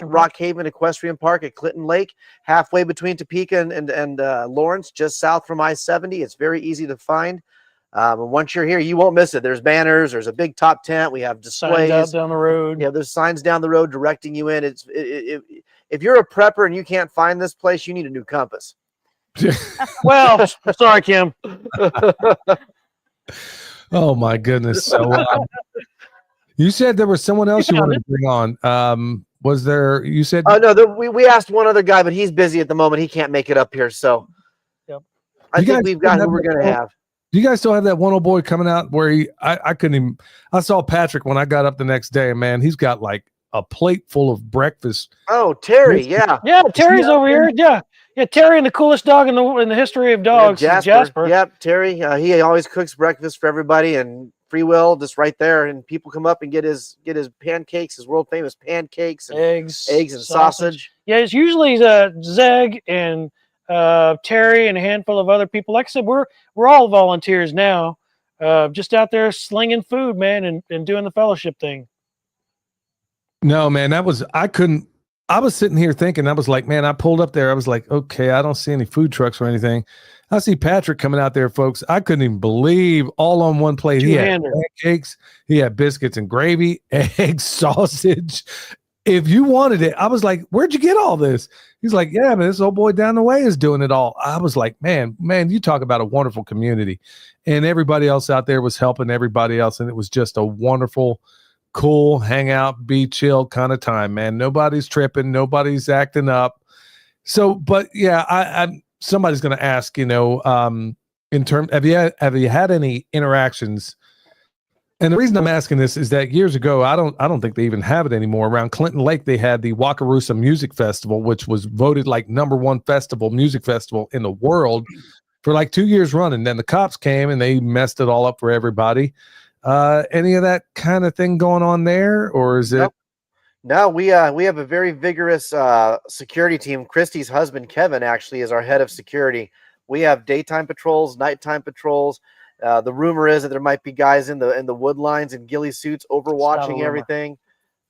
Rock Haven Equestrian Park at Clinton Lake, halfway between Topeka and Lawrence, just south from I-70. It's very easy to find. And once you're here, you won't miss it. There's banners. There's a big top tent. We have displays signs out down the road. Yeah, there's signs down the road directing you in. If you're a prepper and you can't find this place, you need a new compass. Well, sorry, Kim. Oh my goodness. So you said there was someone else you wanted to bring on. Was there? You said? Oh no, we asked one other guy, but he's busy at the moment. He can't make it up here. So I think we've got who we're going to have. Do you guys still have that one old boy coming out where I couldn't even, I saw Patrick when I got up the next day, man, he's got like a plate full of breakfast. Oh, Terry. Yeah. Yeah. Terry's over here. Yeah. Yeah. Terry, and the coolest dog in the history of dogs. Jasper. Yep. Terry. He always cooks breakfast for everybody, and free will just right there. And people come up and get his pancakes, his world famous pancakes, and eggs and sausage. Yeah. It's usually Zeg and Terry and a handful of other people. Like I said, we're all volunteers now, just out there slinging food, man, and doing the fellowship thing. No, man, I was sitting here thinking, I was like, man, I pulled up there. I was like, okay, I don't see any food trucks or anything. I see Patrick coming out there, folks. I couldn't even believe all on one plate. He had pancakes, he had biscuits and gravy, eggs, sausage. If you wanted it, I was like, where'd you get all this? He's like, yeah, man, this old boy down the way is doing it all. I was like, man, you talk about a wonderful community. And everybody else out there was helping everybody else. And it was just a wonderful, cool, hang out, be chill kind of time, man. Nobody's tripping. Nobody's acting up. So, but yeah, I somebody's going to ask, in terms, have you had any interactions And the reason I'm asking this is that years ago, I don't think they even have it anymore. Around Clinton Lake, they had the Wakarusa Music Festival, which was voted like #1 music festival in the world for like 2 years running. Then the cops came and they messed it all up for everybody. Any of that kind of thing going on there, or is it? Nope. No, we have a very vigorous security team. Christy's husband, Kevin, actually is our head of security. We have daytime patrols, nighttime patrols. The rumor is that there might be guys in the wood lines in ghillie suits overwatching everything.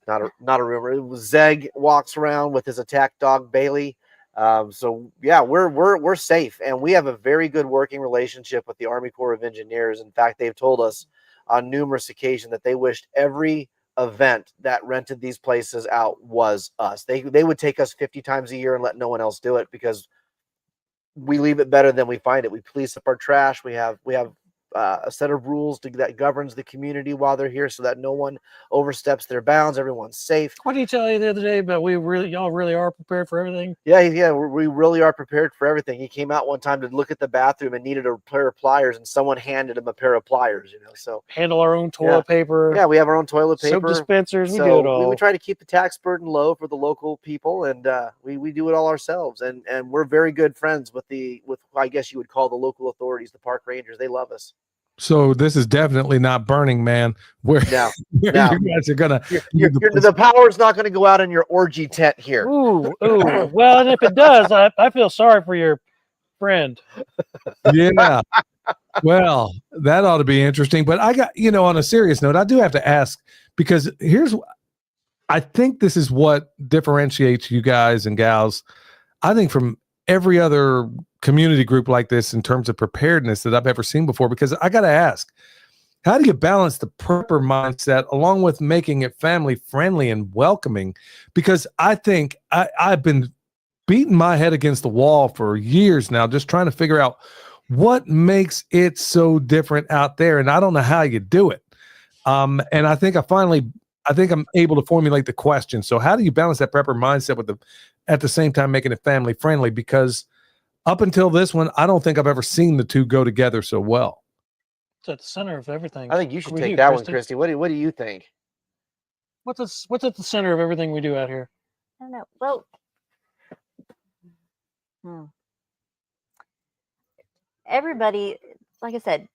Not a rumor. It was Zeg walks around with his attack dog Bailey. So yeah, we're safe, and we have a very good working relationship with the Army Corps of Engineers. In fact, they've told us on numerous occasions that they wished every event that rented these places out was us. They would take us 50 times a year and let no one else do it because we leave it better than we find it. We police up our trash. We have a set of rules that governs the community while they're here so that no one oversteps their bounds. Everyone's safe. What did he tell you the other day about y'all really are prepared for everything? Yeah, we really are prepared for everything. He came out one time to look at the bathroom and needed a pair of pliers, and someone handed him a pair of pliers, so handle our own toilet paper. Yeah, we have our own toilet paper. Soap dispensers, we do it all. We try to keep the tax burden low for the local people, and we do it all ourselves. And we're very good friends with I guess you would call the local authorities, the park rangers. They love us. So this is definitely not Burning Man, where you guys are gonna. The power's not going to go out in your orgy tent here. Ooh. Well, and if it does, I feel sorry for your friend. Yeah. Well, that ought to be interesting. But I got, on a serious note, I do have to ask, because I think this is what differentiates you guys and gals, I think, from every other community group like this in terms of preparedness that I've ever seen before. Because I got to ask, how do you balance the prepper mindset along with making it family friendly and welcoming? Because I think I've been beating my head against the wall for years now, just trying to figure out what makes it so different out there. And I don't know how you do it. And I think I'm able to formulate the question. So how do you balance that prepper mindset at the same time making it family friendly? Because up until this one, I don't think I've ever seen the two go together so well. It's at the center of everything. I think you should take that one, Christy. What do you think? What's at the center of everything we do out here? I don't know. Well, everybody, like I said,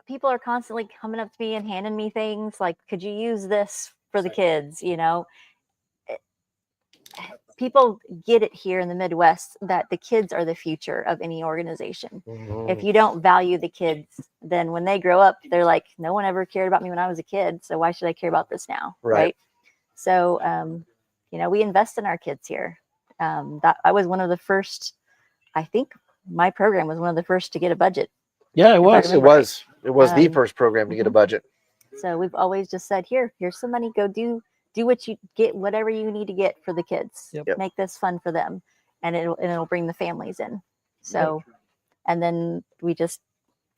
people are constantly coming up to me and handing me things like, could you use this for the kids? People get it here in the Midwest that the kids are the future of any organization. Mm-hmm. If you don't value the kids, then when they grow up, they're like, no one ever cared about me when I was a kid, so why should I care about this now? Right? So, we invest in our kids here. That I was one of the first, I think my program was one of the first to get a budget. Yeah, it was. It was the first program to get a budget. So we've always just said, here's some money, go do what you get, whatever you need to get for the kids. Yep. Make this fun for them, and it'll bring the families in. So, and then we just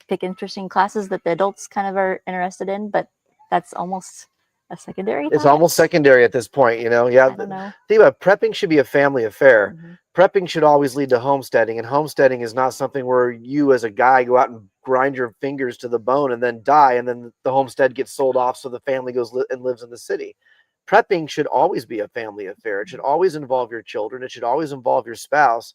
pick interesting classes that the adults kind of are interested in, but that's almost a secondary. It's almost secondary at this point, Yeah. I don't know. Think about it, prepping should be a family affair. Mm-hmm. Prepping should always lead to homesteading, and homesteading is not something where you as a guy go out and grind your fingers to the bone and then die, and then the homestead gets sold off so the family goes and lives in the city. Prepping should always be a family affair. It should always involve your children. It should always involve your spouse.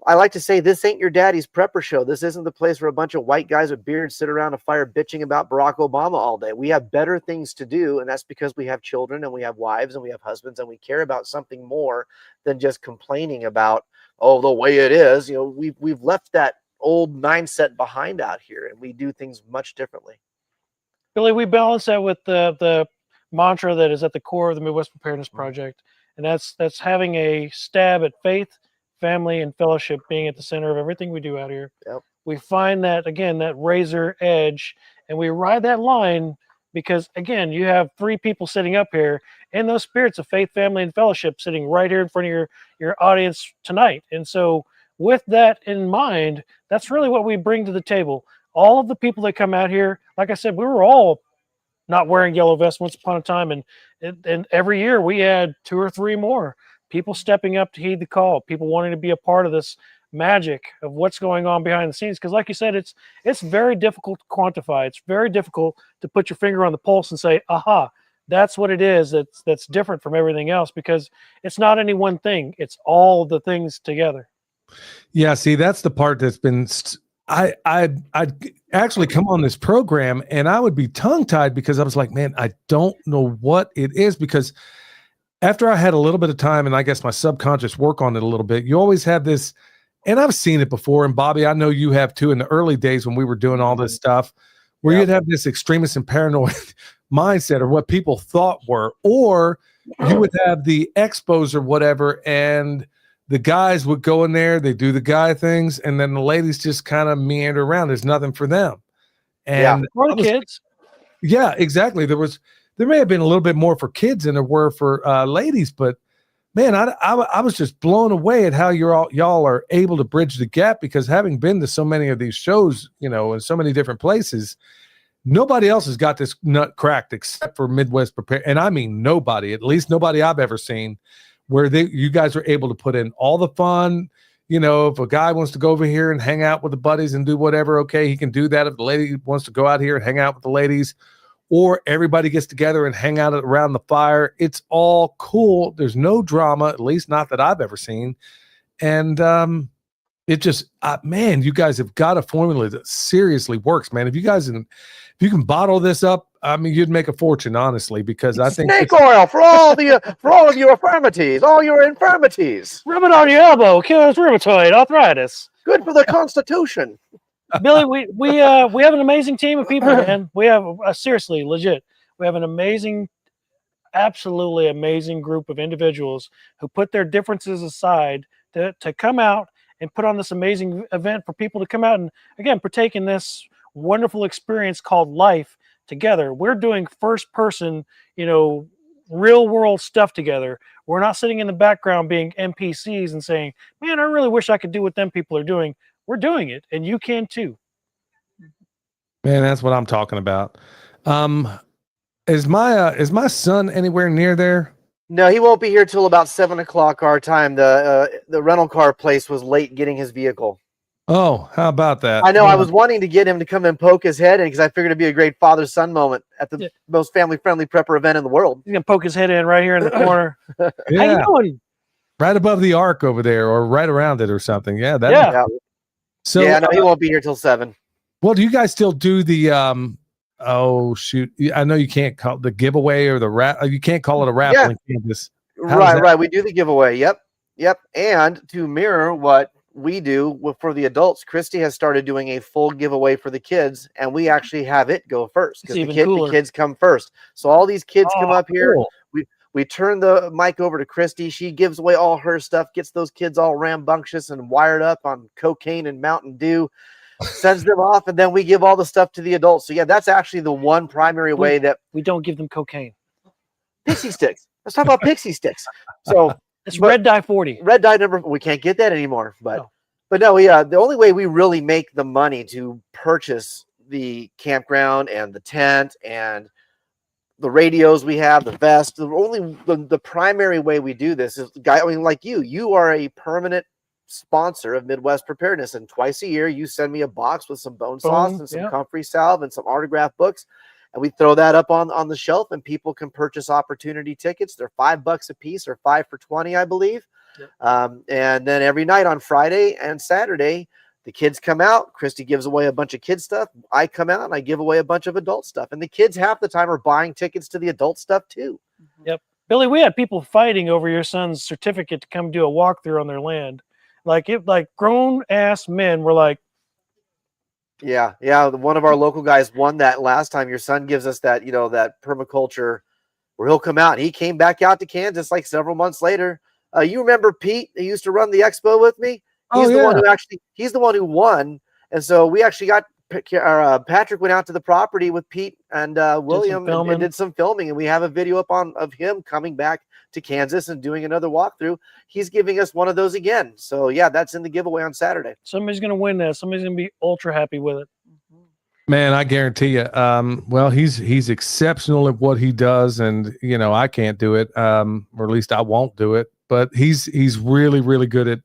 I like to say this ain't your daddy's prepper show. This isn't the place where a bunch of white guys with beards sit around a fire bitching about Barack Obama all day. We have better things to do, and that's because we have children and we have wives and we have husbands, and we care about something more than just complaining about, the way it is. We've left that old mindset behind out here, and we do things much differently. Billy, we balance that with the mantra that is at the core of the Midwest Preparedness Project, and that's having a stab at faith, family, and fellowship being at the center of everything we do out here. Yep. We find that, again, that razor edge, and we ride that line because, again, you have three people sitting up here, and those spirits of faith, family, and fellowship sitting right here in front of your audience tonight. And so with that in mind, that's really what we bring to the table. All of the people that come out here, like I said, we were all not wearing yellow vests once upon a time, and every year we add 2 or 3 more people stepping up to heed the call, people wanting to be a part of this magic of what's going on behind the scenes. Because like you said, it's very difficult to quantify. It's very difficult to put your finger on the pulse and say, aha, that's what it is. That's different from everything else, because it's not any one thing. It's all the things together. Yeah, see, that's the part that's been. I'd actually come on this program and I would be tongue tied because I was like, man, I don't know what it is, because after I had a little bit of time and I guess my subconscious work on it a little bit, you always have this, and I've seen it before. And Bobby, I know you have too, in the early days when we were doing all this stuff, where you'd have this extremist and paranoid mindset or what people thought were, or you would have the expos or whatever, and the guys would go in there, they do the guy things, and then the ladies just kind of meander around. There's nothing for them. And or the kids. Yeah, exactly. There may have been a little bit more for kids than there were for ladies, but man, I was just blown away at how y'all are able to bridge the gap, because having been to so many of these shows, in so many different places, nobody else has got this nut cracked except for Midwest Prepare. And I mean, nobody, at least nobody I've ever seen, where you guys are able to put in all the fun. If a guy wants to go over here and hang out with the buddies and do whatever, okay, he can do that. If the lady wants to go out here and hang out with the ladies, or everybody gets together and hang out around the fire, it's all cool. There's no drama, at least not that I've ever seen. And it just, man, you guys have got a formula that seriously works, man. If you can bottle this up, I mean, you'd make a fortune, honestly, because I think snake oil for all of your infirmities, all your infirmities. Rub it on your elbow, kills rheumatoid arthritis. Good for the constitution. Billy, we have an amazing team of people, man. We have seriously, legit. We have an amazing, absolutely amazing group of individuals who put their differences aside to come out and put on this amazing event for people to come out and, again, partake in this wonderful experience called life together. We're doing first person, real world stuff together. We're not sitting in the background being NPCs and saying, man, I really wish I could do what them people are doing. We're doing it, and you can too. Man, that's what I'm talking about. Is my son anywhere near there? No, he won't be here till about 7:00 our time. The rental car place was late getting his vehicle. Oh, how about that? I know. I was wanting to get him to come and poke his head in, because I figured it'd be a great father-son moment at the most family-friendly prepper event in the world. He's gonna poke his head in right here in the corner. Yeah. How you doing? Right above the arc over there, or right around it, or something. Yeah, So no, he won't be here till 7. Well, do you guys still do the oh shoot, I know you can't call the giveaway or the you can't call it a raffle in Kansas. Right. We do the giveaway. Yep. And to mirror what we do for the adults, Christy has started doing a full giveaway for the kids, and we actually have it go first, because the kids come first. So all these kids come up here. Cool. We turn the mic over to Christy. She gives away all her stuff, gets those kids all rambunctious and wired up on cocaine and Mountain Dew, sends them off, and then we give all the stuff to the adults. So yeah, that's actually the one primary way that we don't give them cocaine. Pixie sticks. Let's talk about pixie sticks. So it's red dye 40. Red dye number. We can't get that anymore. But no, the only way we really make the money to purchase the campground and the tent and the radios we have, the vest, the primary way we do this is, like you are a permanent sponsor of Midwest Preparedness, and twice a year you send me a box with some bone sauce and some comfrey salve and some autographed books, and we throw that up on the shelf, and people can purchase opportunity tickets. They're $5 a piece, or 5 for 20, I believe. And then every night on Friday and Saturday, the kids come out. Christy gives away a bunch of kids stuff. I come out and I give away a bunch of adult stuff. And the kids half the time are buying tickets to the adult stuff too. Yep. Billy, we had people fighting over your son's certificate to come do a walkthrough on their land. Like grown ass men were like, yeah. One of our local guys won that last time. Your son gives us that, that permaculture where he'll come out, and he came back out to Kansas like several months later. You remember Pete, who used to run the expo with me? He's the one who won. And so we actually got Patrick went out to the property with Pete and William and did some filming. And we have a video up of him coming back to Kansas and doing another walkthrough. He's giving us one of those again. So yeah, that's in the giveaway on Saturday. Somebody's going to win that. Somebody's going to be ultra happy with it. Man, I guarantee you. Well, he's exceptional at what he does, and I can't do it, or at least I won't do it. But he's really, really good at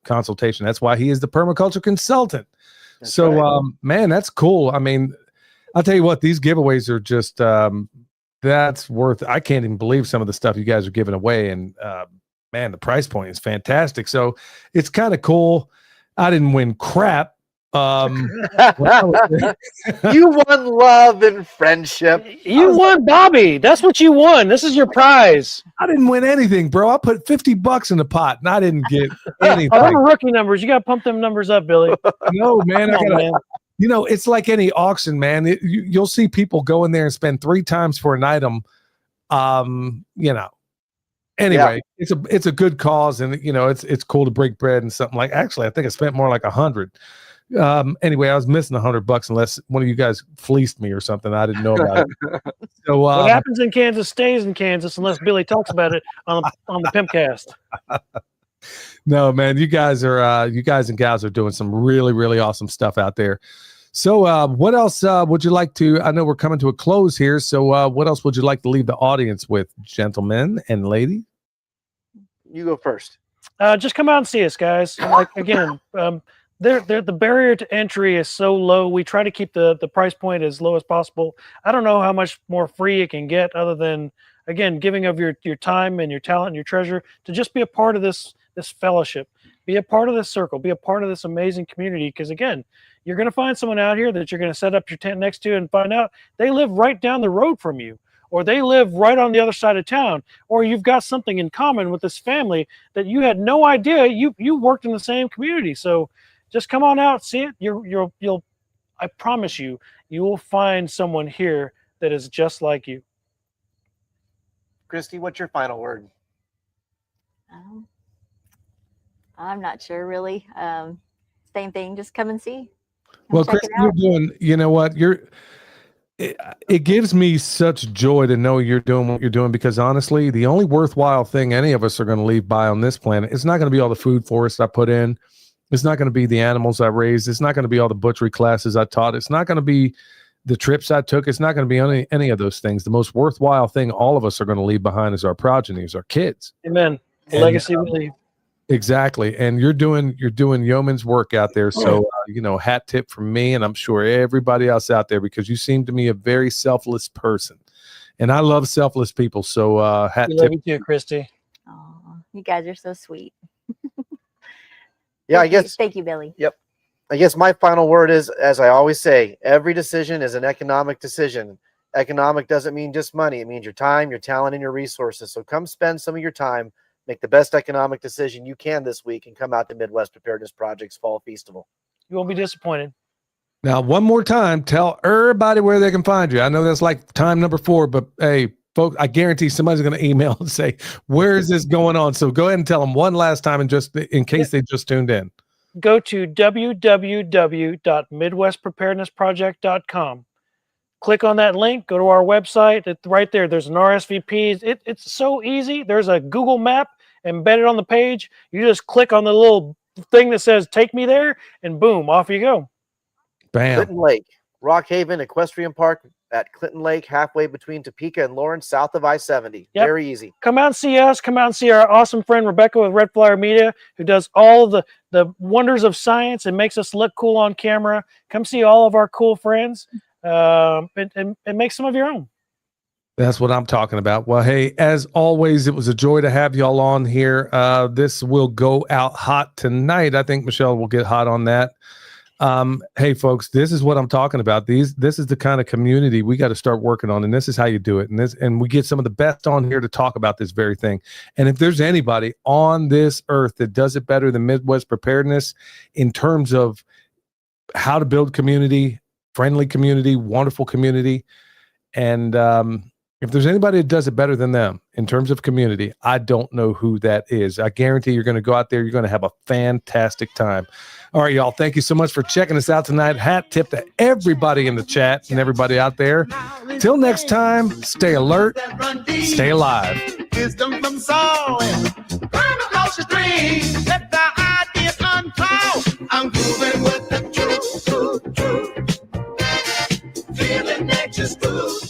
consultation. That's why he is the permaculture consultant. That's So, right. man, that's cool. I mean, I'll tell you what, these giveaways are just, that's worth, I can't even believe some of the stuff you guys are giving away. And, man, the price point is fantastic. So it's kind of cool. I didn't win crap. You won love and friendship. You won, Bobby. That's what you won. This is your prize. I didn't win anything, bro. I put $50 in the pot and I didn't get Oh, anything. them are rookie numbers. You got to pump them numbers up, Billy. No, man. I Come on, gotta, man. you know, it's like any auction, man. You'll see people go in there and spend 3 times for an item. You know. Anyway, it's a good cause, and you know, it's cool to break bread and something like. Actually, I think I spent more like 100. Anyway, I was missing $100 unless one of you guys fleeced me or something. I didn't know about it. So What happens in Kansas stays in Kansas unless Billy talks about it on the Pimpcast. No, man, you guys and gals are doing some really, really awesome stuff out there. So what else would you like to, I know we're coming to a close here. So what else would you like to leave the audience with, gentlemen and ladies? You go first. Just come out and see us, guys. Like again, the barrier to entry is so low. We try to keep the price point as low as possible. I don't know how much more free it can get other than, again, giving of your time and your talent and your treasure to just be a part of this fellowship, be a part of this circle, be a part of this amazing community. Because again, you're going to find someone out here that you're going to set up your tent next to and find out they live right down the road from you, or they live right on the other side of town, or you've got something in common with this family that you had no idea you worked in the same community. So just come on out, see it. You'll I promise you will find someone here that is just like you. Christy, what's your final word? I'm not sure really. Same thing. Just come and see. Well, Check Chris, it out. you're doing, you know what, it gives me such joy to know you're doing what you're doing, because honestly, the only worthwhile thing any of us are going to leave by on this planet, it's not going to be all the food forests I put in. It's not going to be the animals I raised. It's not going to be all the butchery classes I taught. It's not going to be the trips I took. It's not going to be any of those things. The most worthwhile thing all of us are going to leave behind is our progeny, is our kids. Amen. The And, legacy we leave. Exactly. And you're doing yeoman's work out there. So, you know, hat tip from me, and I'm sure everybody else out there, because you seem to me a very selfless person. And I love selfless people. So hat We tip. love you too, Christy. Oh, you guys are so sweet. Yeah, I guess. Thank you, Billy. I guess my final word is, as I always say, every decision is an economic decision. Economic doesn't mean just money. It means your time, your talent, and your resources. So come spend some of your time, make the best economic decision you can this week, and come out to Midwest Preparedness Project's Fall Festival. You won't be disappointed. Now, one more time, tell everybody where they can find you. I know that's like time number 4, but hey, folks, I guarantee somebody's going to email and say, where is this going on? So go ahead and tell them one last time, and just in case they just tuned in. Go to www.midwestpreparednessproject.com. Click on that link, go to our website. It's right there. There's an RSVP. It's so easy. There's a Google map embedded on the page. You just click on the little thing that says, take me there, and boom, off you go. Bam. Clinton Lake, Rock Haven Equestrian Park at Clinton Lake, halfway between Topeka and Lawrence, south of I-70. Yep. Very easy. Come out and see us. Come out and see our awesome friend Rebecca with Red Flyer Media, who does all the wonders of science and makes us look cool on camera. Come see all of our cool friends and make some of your own. That's what I'm talking about. Well, hey, as always, it was a joy to have y'all on here. This will go out hot tonight. I think Michelle will get hot on that. Hey, folks, this is what I'm talking about. This is the kind of community we got to start working on, and this is how you do it. And we get some of the best on here to talk about this very thing. And if there's anybody on this earth that does it better than Midwest Preparedness in terms of how to build community, friendly community, wonderful community, and if there's anybody that does it better than them in terms of community, I don't know who that is. I guarantee you're going to go out there. You're going to have a fantastic time. All right, y'all. Thank you so much for checking us out tonight. Hat tip to everybody in the chat and everybody out there. Till next time, stay alert, stay alive. Wisdom from Saul and permaculture dream. Let the ideas unfold. I'm grooving with the truth. Feeling nature's groove.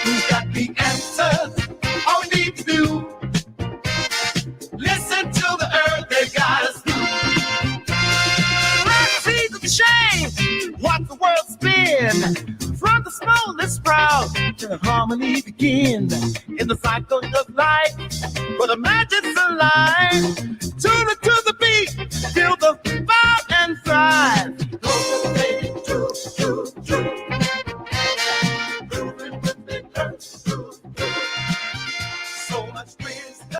Who's got the answers? All we need to do. Listen to the earth. They watch the world spin. From the smallest sprout to the harmony begin. In the cycle of life, where the magic's alive. Tune it to the beat, feel the vibe and thrive. Go to the baby, true, true, true.